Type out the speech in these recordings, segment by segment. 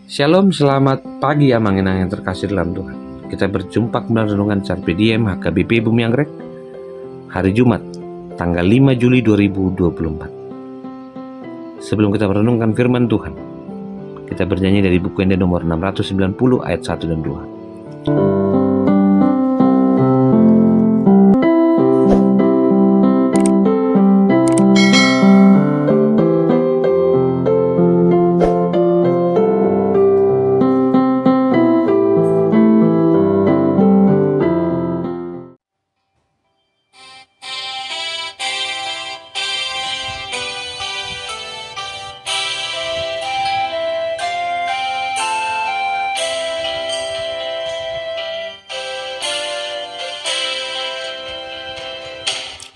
Shalom, selamat pagi Amang-Inang yang terkasih dalam Tuhan. Kita berjumpa kembali renungan Carpe Diem HKBP Bumi Anggrek, hari Jumat, tanggal 5 Juli 2024. Sebelum kita merenungkan firman Tuhan, kita bernyanyi dari buku Ende nomor 690 ayat 1 dan 2.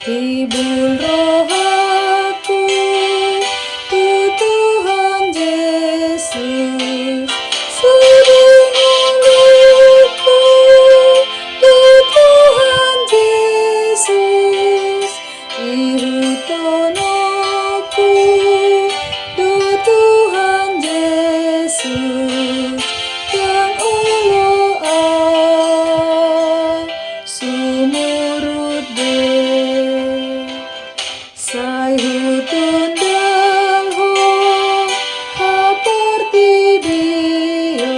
Hibur roh aku, tu Tuhan Yesus, sedih mulutku, tu Tuhan Yesus, ihuton aku, tu Tuhan Yesus, yang ulo sumurut Sai hutun dalho haporti bio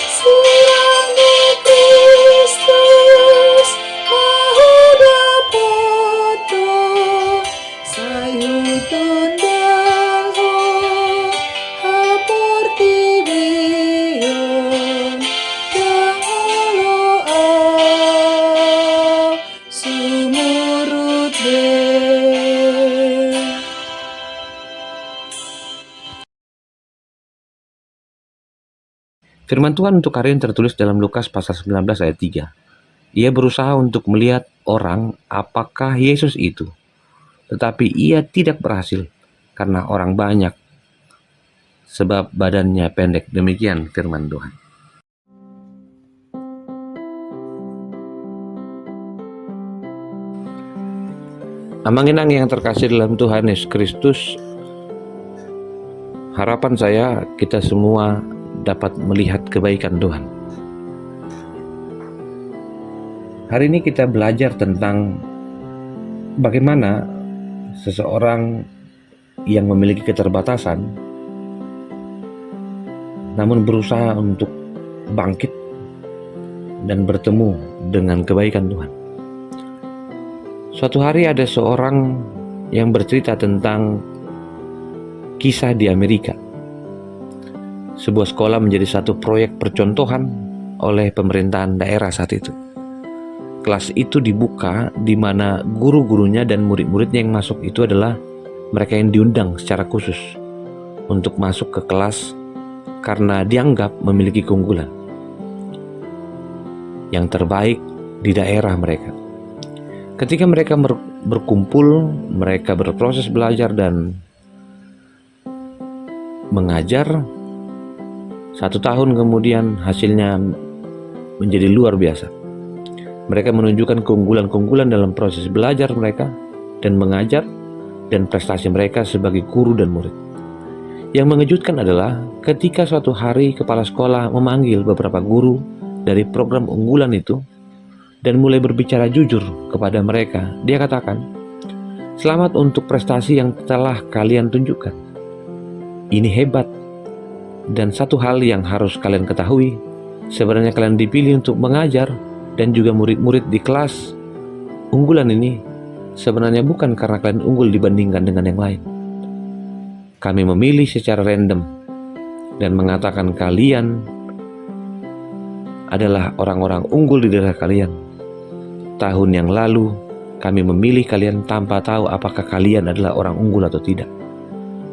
sirang di Kristus mahuda poto sai hutun dalho haporti bio yang ulo sumurut Firman Tuhan untuk hari ini tertulis dalam Lukas pasal 19 ayat 3. Ia berusaha untuk melihat orang apakah Yesus itu, tetapi ia tidak berhasil karena orang banyak, sebab badannya pendek. Demikian firman Tuhan. Amang-Inang yang terkasih dalam Tuhan Yesus Kristus, harapan saya kita semua dapat melihat kebaikan Tuhan. Hari ini kita belajar tentang bagaimana seseorang yang memiliki keterbatasan namun berusaha untuk bangkit dan bertemu dengan kebaikan Tuhan. Suatu hari ada seorang yang bercerita tentang kisah di Amerika. Sebuah sekolah menjadi satu proyek percontohan oleh pemerintahan daerah saat itu. Kelas itu dibuka di mana guru-gurunya dan murid-muridnya yang masuk itu adalah mereka yang diundang secara khusus untuk masuk ke kelas karena dianggap memiliki keunggulan yang terbaik di daerah mereka. Ketika mereka berkumpul, mereka berproses belajar dan mengajar. 1 tahun kemudian hasilnya menjadi luar biasa. Mereka menunjukkan keunggulan-keunggulan dalam proses belajar mereka dan mengajar dan prestasi mereka sebagai guru dan murid. Yang mengejutkan adalah ketika suatu hari kepala sekolah memanggil beberapa guru dari program unggulan itu dan mulai berbicara jujur kepada mereka. Dia katakan, "Selamat untuk prestasi yang telah kalian tunjukkan. Ini hebat. Dan satu hal yang harus kalian ketahui, sebenarnya kalian dipilih untuk mengajar dan juga murid-murid di kelas unggulan ini sebenarnya bukan karena kalian unggul dibandingkan dengan yang lain. Kami memilih secara random dan mengatakan kalian adalah orang-orang unggul di daerah kalian. Tahun yang lalu kami memilih kalian tanpa tahu apakah kalian adalah orang unggul atau tidak.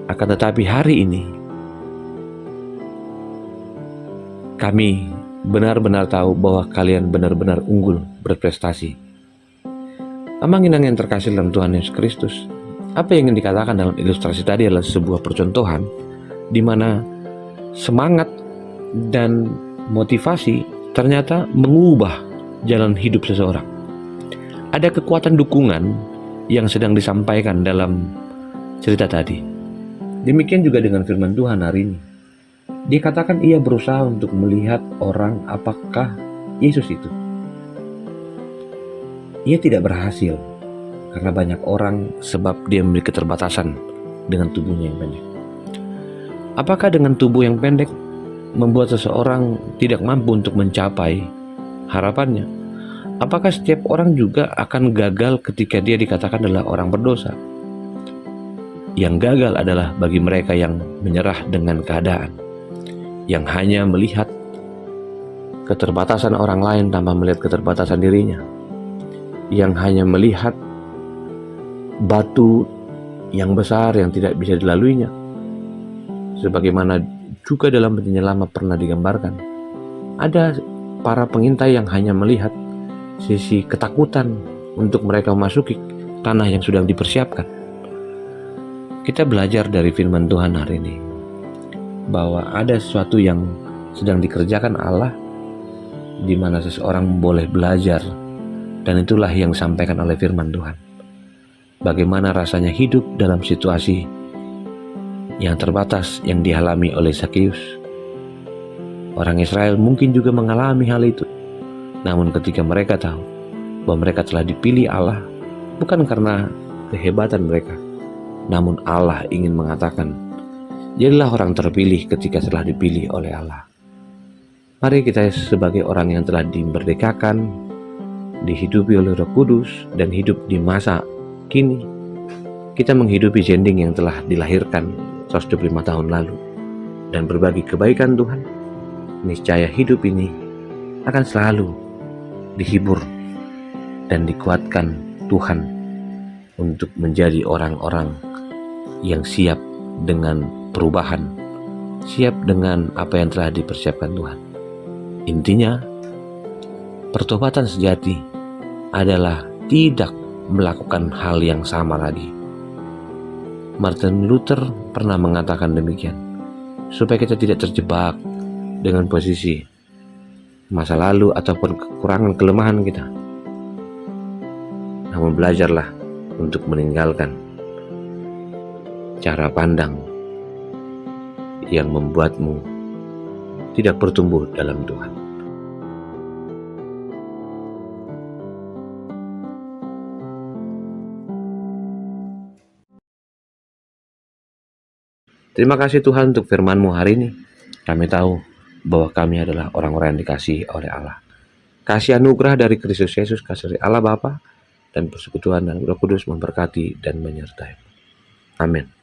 Akan tetapi hari ini kami benar-benar tahu bahwa kalian benar-benar unggul berprestasi." Amang-Inang yang terkasih dalam Tuhan Yesus Kristus, apa yang ingin dikatakan dalam ilustrasi tadi adalah sebuah percontohan di mana semangat dan motivasi ternyata mengubah jalan hidup seseorang. Ada kekuatan dukungan yang sedang disampaikan dalam cerita tadi. Demikian juga dengan firman Tuhan hari ini. Dikatakan ia berusaha untuk melihat orang apakah Yesus itu. Ia tidak berhasil karena banyak orang sebab dia memiliki keterbatasan dengan tubuhnya yang pendek. Apakah dengan tubuh yang pendek membuat seseorang tidak mampu untuk mencapai harapannya? Apakah setiap orang juga akan gagal ketika dia dikatakan adalah orang berdosa? Yang gagal adalah bagi mereka yang menyerah dengan keadaan, yang hanya melihat keterbatasan orang lain tanpa melihat keterbatasan dirinya, yang hanya melihat batu yang besar yang tidak bisa dilaluinya, sebagaimana juga dalam Penyanyi Lama pernah digambarkan. Ada para pengintai yang hanya melihat sisi ketakutan untuk mereka memasuki tanah yang sudah dipersiapkan. Kita belajar dari firman Tuhan hari ini bahwa ada sesuatu yang sedang dikerjakan Allah, di mana seseorang boleh belajar, dan itulah yang disampaikan oleh firman Tuhan. Bagaimana rasanya hidup dalam situasi yang terbatas yang dialami oleh Zakeus. Orang Israel mungkin juga mengalami hal itu. Namun ketika mereka tahu bahwa mereka telah dipilih Allah, bukan karena kehebatan mereka, namun Allah ingin mengatakan, jadilah orang terpilih ketika telah dipilih oleh Allah. Mari kita sebagai orang yang telah dimerdekakan, dihidupi oleh Roh Kudus, dan hidup di masa kini, kita menghidupi jending yang telah dilahirkan 125 tahun lalu dan berbagi kebaikan Tuhan. Niscaya hidup ini akan selalu dihibur dan dikuatkan Tuhan untuk menjadi orang-orang yang siap dengan perubahan, siap dengan apa yang telah dipersiapkan Tuhan. Intinya, pertobatan sejati adalah tidak melakukan hal yang sama lagi. Martin Luther pernah mengatakan demikian, supaya kita tidak terjebak dengan posisi masa lalu ataupun kekurangan kelemahan kita. Namun belajarlah untuk meninggalkan cara pandang yang membuatmu tidak bertumbuh dalam Tuhan. Terima kasih Tuhan untuk firman-Mu hari ini. Kami tahu bahwa kami adalah orang-orang yang dikasihi oleh Allah. Kasih anugerah dari Kristus Yesus, kasih dari Allah Bapa, dan persekutuan dan Roh Kudus memberkati dan menyertai. Amin.